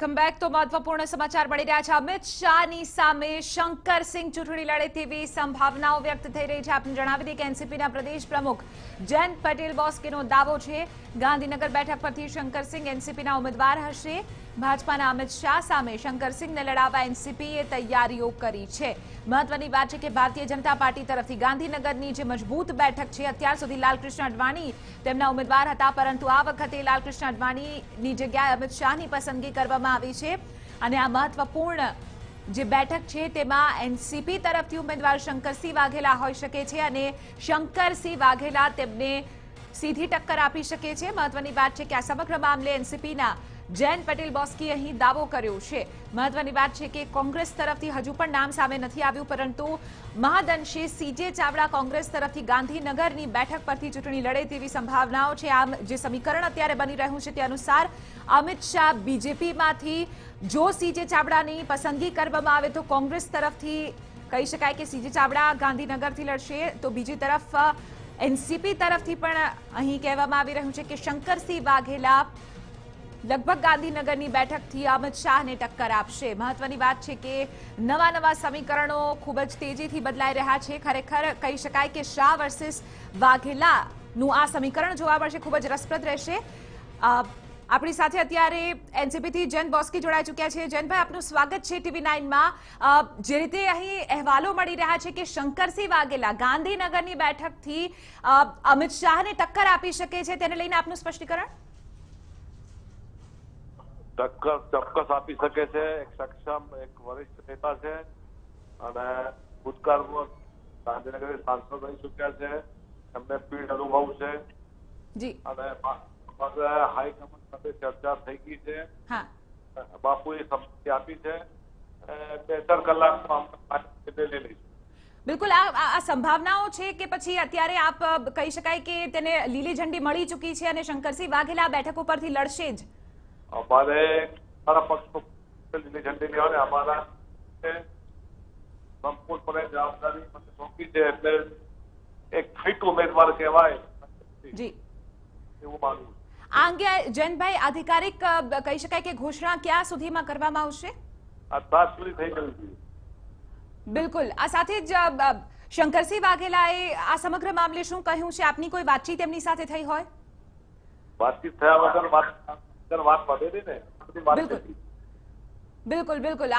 Welcome back. તો મહત્વપૂર્ણ સમાચાર મળી રહ્યા છે। અમિત શાહની સામે શંકરસિંહ ચૂંટણી લડે તેવી સંભાવનાઓ વ્યક્ત થઈ રહી છે। આપને જણાવી દઈએ કે એનસીપીના પ્રદેશ પ્રમુખ જયંત પટેલ બોસ્કીનો દાવો છે ગાંધીનગર બેઠક પરથી શંકરસિંહ એનસીપીના ઉમેદવાર હશે। ભાજપાના અમિત શાહ સામે શંકરસિંહને લડાવવા એનસીપીએ તૈયારીઓ કરી છે। મહત્વની વાત છે કે ભારતીય જનતા પાર્ટી તરફથી ગાંધીનગરની જે મજબૂત બેઠક છે, અત્યાર સુધી લાલકૃષ્ણ અડવાણી તેમના ઉમેદવાર હતા, પરંતુ આ વખતે લાલકૃષ્ણ અડવાણીની જગ્યાએ અમિત શાહની પસંદગી કરવામાં આવી છે અને આ મહત્વપૂર્ણ જે બેઠક છે તેમાં એનસીપી તરફથી ઉમેદવાર શંકરસિંહ વાઘેલા હોઈ શકે છે અને શંકરસિંહ વાઘેલા તેમને સીધી ટક્કર આપી શકે છે। મહત્વની વાત છે કે આ સમગ્ર મામલે એનસીપીના જયંત પટેલ બોસ્કી અહીં દાવો કર્યો છે। મહત્વની વાત છે કે કોંગ્રેસ તરફથી હજુ પણ નામ સામે નથી આવ્યું, પરંતુ મહદઅંશે સીજે ચાવડા કોંગ્રેસ તરફથી ગાંધીનગરની બેઠક પરથી ચૂંટણી લડે તેવી સંભાવનાઓ છે। આમ જે સમીકરણ અત્યારે બની રહ્યું છે તે અનુસાર અમિત શાહ બીજેપીમાંથી જો સીજે ચાવડાની પસંદગી કરવામાં આવે તો કોંગ્રેસ તરફથી કહી શકાય કે સીજે ચાવડા ગાંધીનગરથી લડશે, તો બીજી તરફ એનસીપી તરફથી પણ અહીં કહેવામાં આવી રહ્યું છે કે શંકરસિંહ વાઘેલા લગભગ ગાંધીનગરની બેઠકથી અમિત શાહને ટક્કર આપશે। મહત્વની વાત છે કે નવા સમીકરણો ખૂબ જ તેજીથી બદલાઈ રહ્યા છે। ખરેખર કહી શકાય કે શાહ વર્સિસ વાઘેલાનું આ સમીકરણ જોવા મળશે, ખૂબ જ રસપ્રદ રહેશે। આપણી સાથે અત્યારે એનસીપીથી જયંત બોસ્કી જોડાઈ ચૂક્યા છે। જયંતભાઈ, આપનું સ્વાગત છે TV9માં। જે રીતે અહીં અહેવાલો મળી રહ્યા છે કે શંકરસિંહ વાઘેલા ગાંધીનગરની બેઠકથી અમિત શાહને ટક્કર આપી શકે છે, તેને લઈને આપનું સ્પષ્ટીકરણ। ટક્કર ચોક્કસ આપી શકે છે। એક સક્ષમ, એક વરિષ્ઠ નેતા છે અને ભૂતકાળમાં ગાંધીનગર સાંસદ રહી ચૂક્યા છે, એમને પીઢ અનુભવ છે અને હાઈકમાન્ડ સાથે ચર્ચા થઈ ગઈ છે। બાપુએ સંમતિ આપી છે। 2-4 કલાકમાં લઈ લઈશું। બિલકુલ, આ સંભાવનાઓ છે કે પછી અત્યારે આપ કહી શકાય કે તેને લીલી ઝંડી મળી ચૂકી છે અને શંકરસિંહ વાઘેલા આ બેઠક ઉપરથી લડશે જ? અમારે અમારા પક્ષ લીલી ઝંડી લેવાની અમારા સંપૂર્ણપણે જવાબદારી મને સોંપી છે, એટલે એક ફિટ ઉમેદવાર કહેવાય જી એવું માનવું। આ અંગે જયંતભાઈ આધિકારિક કહી શકાય કે ઘોષણા ક્યાં સુધીમાં કરવામાં આવશે? આ તાજ સુધી થઈ ગયું છે। બિલકુલ, આ સાથે જ શંકરસિંહ વાઘેલાએ આ સમગ્ર મામલે શું કહ્યું છે? આપની કોઈ વાતચીત એમની સાથે થઈ હોય? વાતચીત થયા વગર વાત વધે નહીં ને। બિલકુલ બિલકુલ બિલકુલ।